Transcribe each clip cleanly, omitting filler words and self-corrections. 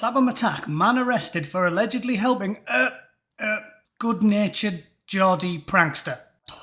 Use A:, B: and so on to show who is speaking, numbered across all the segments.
A: Clapham attack. Man arrested for allegedly helping good-natured Geordie prankster.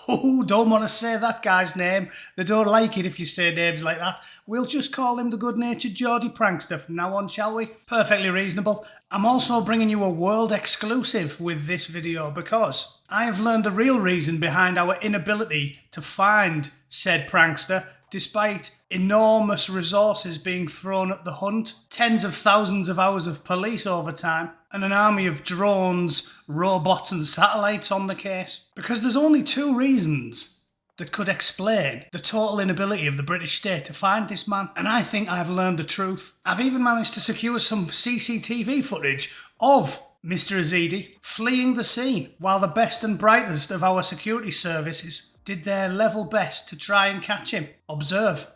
A: Oh, don't want to say that guy's name. They don't like it if you say names like that. We'll just call him the good-natured Geordie prankster from now on, shall we? Perfectly reasonable. I'm also bringing you a world exclusive with this video because I have learned the real reason behind our inability to find said prankster, despite enormous resources being thrown at the hunt, tens of thousands of hours of police overtime, and an army of drones, robots and satellites on the case. Because there's only two reasons that could explain the total inability of the British state to find this man, and I think I've learned the truth. I've even managed to secure some CCTV footage of Mr. Azidi fleeing the scene, while the best and brightest of our security services did their level best to try and catch him. Observe.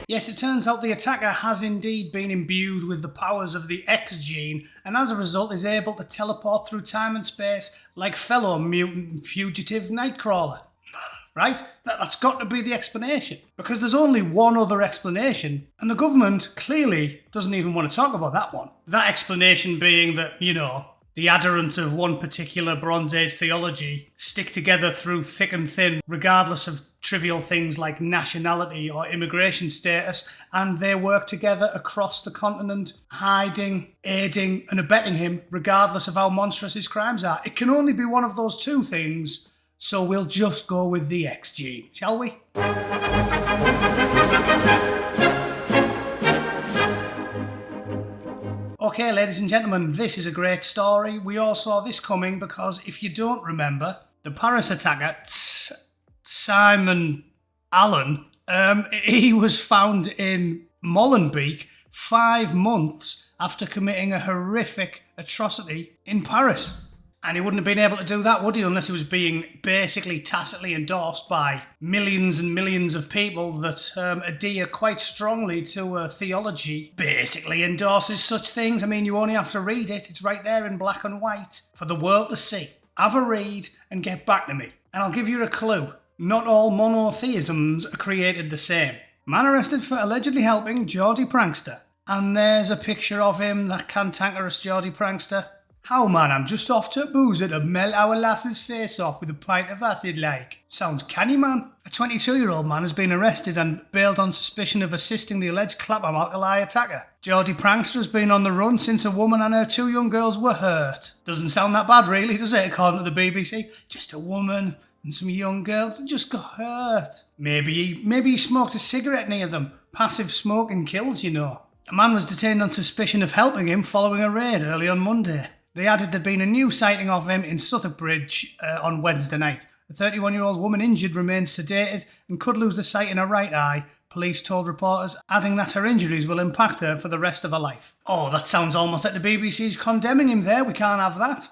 A: Yes, it turns out the attacker has indeed been imbued with the powers of the X gene, and as a result is able to teleport through time and space like fellow mutant fugitive Nightcrawler. Right? That's got to be the explanation. Because there's only one other explanation, and the government clearly doesn't even want to talk about that one. That explanation being that, the adherents of one particular Bronze Age theology stick together through thick and thin, regardless of trivial things like nationality or immigration status, and they work together across the continent, hiding, aiding and abetting him, regardless of how monstrous his crimes are. It can only be one of those two things, so we'll just go with the X gene, shall we? Okay, ladies and gentlemen, this is a great story. We all saw this coming because, if you don't remember, the Paris attacker, Simon Allen, he was found in Molenbeek 5 months after committing a horrific atrocity in Paris. And he wouldn't have been able to do that, would he, unless he was being basically tacitly endorsed by millions and millions of people that adhere quite strongly to a theology basically endorses such things. I mean, you only have to read it. It's right there in black and white for the world to see. Have a read and get back to me. And I'll give you a clue. Not all monotheisms are created the same. Man arrested for allegedly helping Geordie prankster. And there's a picture of him, that cantankerous Geordie prankster. How, man, I'm just off to Boozer to melt our lass's face off with a pint of acid like. Sounds canny, man. A 22-year-old man has been arrested and bailed on suspicion of assisting the alleged Clapham alkali attacker. Geordie prankster has been on the run since a woman and her 2 young girls were hurt. Doesn't sound that bad, really, does it, according to the BBC? Just a woman and some young girls that just got hurt. Maybe he smoked a cigarette near them. Passive smoking kills, A man was detained on suspicion of helping him following a raid early on Monday. They added there'd been a new sighting of him in Southwark Bridge on Wednesday night. A 31-year-old woman injured remains sedated and could lose the sight in her right eye, police told reporters, adding that her injuries will impact her for the rest of her life. Oh, that sounds almost like the BBC's condemning him there. We can't have that.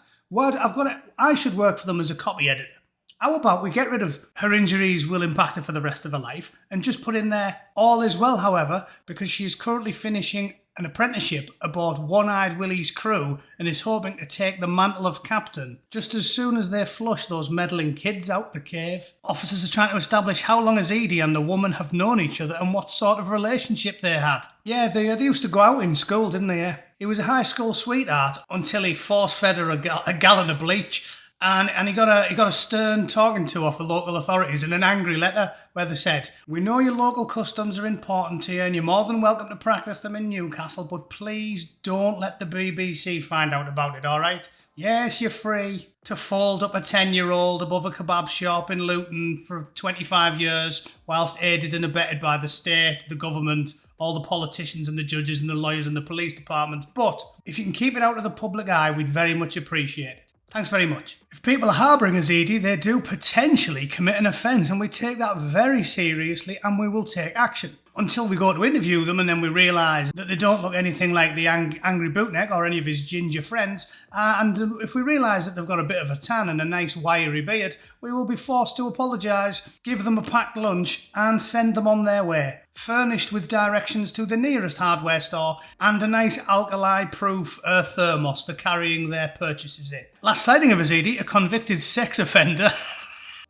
A: I should work for them as a copy editor. How about we get rid of her injuries will impact her for the rest of her life and just put in there all is well, however, because she is currently finishing an apprenticeship aboard One-Eyed Willie's crew and is hoping to take the mantle of captain just as soon as they flush those meddling kids out the cave. Officers are trying to establish how long Azidi and the woman have known each other and what sort of relationship they had. Yeah, they used to go out in school, didn't they? Yeah. He was a high school sweetheart until he force-fed her a gallon of bleach. And he got a stern talking to off the local authorities in an angry letter where they said, "We know your local customs are important to you and you're more than welcome to practice them in Newcastle, but please don't let the BBC find out about it, all right? Yes, you're free to fold up a 10-year-old above a kebab shop in Luton for 25 years whilst aided and abetted by the state, the government, all the politicians and the judges and the lawyers and the police department. But if you can keep it out of the public eye, we'd very much appreciate it. Thanks very much." If people are harbouring Azidi, they do potentially commit an offence, and we take that very seriously and we will take action. until we go to interview them and then we realise that they don't look anything like the angry Bootneck or any of his ginger friends. And if we realise that they've got a bit of a tan and a nice wiry beard, we will be forced to apologise, give them a packed lunch and send them on their way, furnished with directions to the nearest hardware store and a nice alkali-proof thermos for carrying their purchases in. Last sighting of Azidi, a convicted sex offender,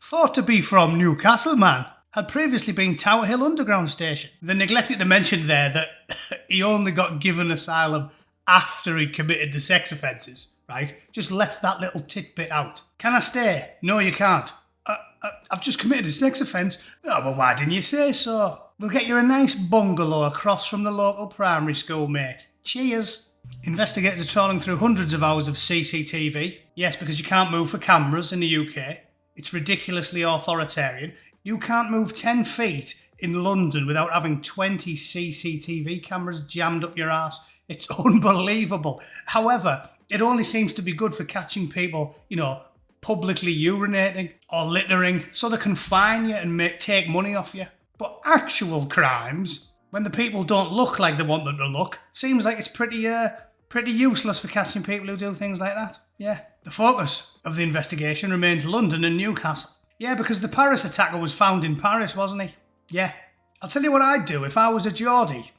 A: thought to be from Newcastle, man, had previously been Tower Hill Underground Station. They neglected to mention there that he only got given asylum after he'd committed the sex offences, right? Just left that little tidbit out. Can I stay? No, you can't. I've just committed a sex offence. Oh, well, why didn't you say so? We'll get you a nice bungalow across from the local primary school, mate. Cheers. Investigators are trawling through hundreds of hours of CCTV. Yes, because you can't move for cameras in the UK. It's ridiculously authoritarian. You can't move 10 feet in London without having 20 CCTV cameras jammed up your ass. It's unbelievable. However, it only seems to be good for catching people, publicly urinating or littering, so they can fine you and take money off you. But actual crimes, when the people don't look like they want them to look, seems like it's pretty useless for catching people who do things like that. Yeah. The focus of the investigation remains London and Newcastle. Yeah, because the Paris attacker was found in Paris, wasn't he? Yeah. I'll tell you what I'd do if I was a Geordie.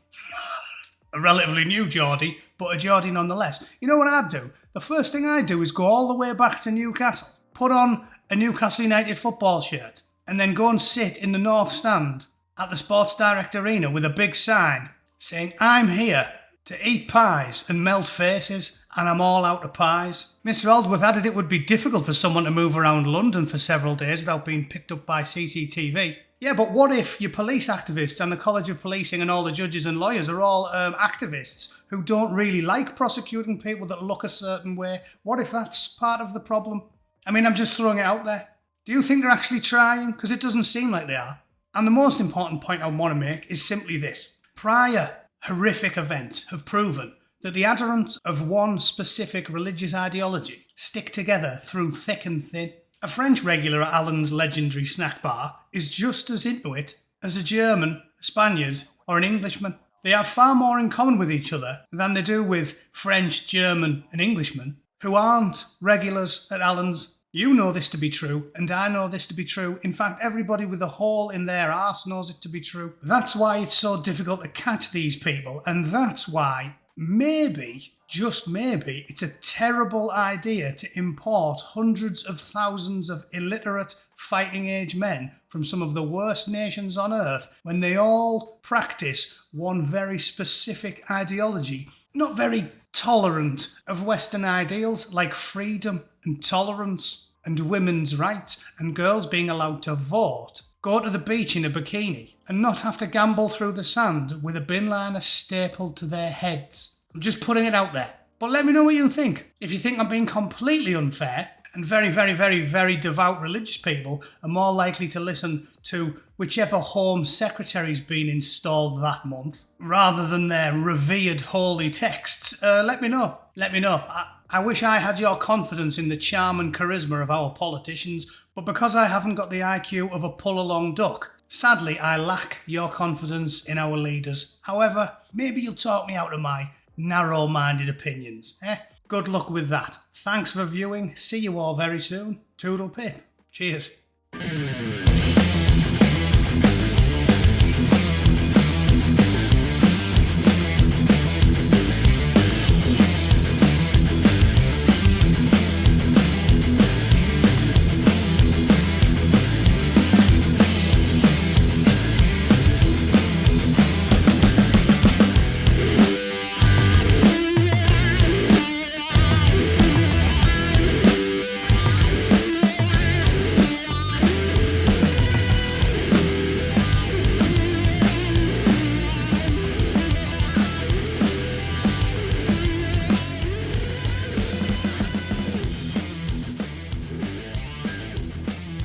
A: A relatively new Geordie, but a Geordie nonetheless. You know what I'd do? The first thing I'd do is go all the way back to Newcastle, put on a Newcastle United football shirt, and then go and sit in the North Stand at the Sports Direct Arena with a big sign saying, "I'm here to eat pies and melt faces, and I'm all out of pies." Mr. Aldworth added it would be difficult for someone to move around London for several days without being picked up by CCTV. Yeah, but what if your police activists and the College of Policing and all the judges and lawyers are all activists who don't really like prosecuting people that look a certain way? What if that's part of the problem? I mean, I'm just throwing it out there. Do you think they're actually trying? Because it doesn't seem like they are. And the most important point I want to make is simply this. Prior horrific events have proven that the adherents of one specific religious ideology stick together through thick and thin. A French regular at Alan's legendary snack bar is just as into it as a German, a Spaniard, or an Englishman. They have far more in common with each other than they do with French, German, and Englishmen who aren't regulars at Alan's. You know this to be true, and I know this to be true. In fact, everybody with a hole in their arse knows it to be true. That's why it's so difficult to catch these people, and that's why maybe, just maybe, it's a terrible idea to import hundreds of thousands of illiterate fighting-age men from some of the worst nations on earth when they all practice one very specific ideology, not very tolerant of Western ideals like freedom and tolerance and women's rights and girls being allowed to vote, go to the beach in a bikini and not have to gamble through the sand with a bin liner stapled to their heads. I'm just putting it out there. But let me know what you think. If you think I'm being completely unfair and very, very, very, very devout religious people are more likely to listen to whichever Home Secretary's been installed that month rather than their revered holy texts, let me know. Let me know. I wish I had your confidence in the charm and charisma of our politicians, but because I haven't got the IQ of a pull-along duck, sadly I lack your confidence in our leaders. However, maybe you'll talk me out of my narrow-minded opinions. Good luck with that. Thanks for viewing. See you all very soon. Toodle pip. Cheers.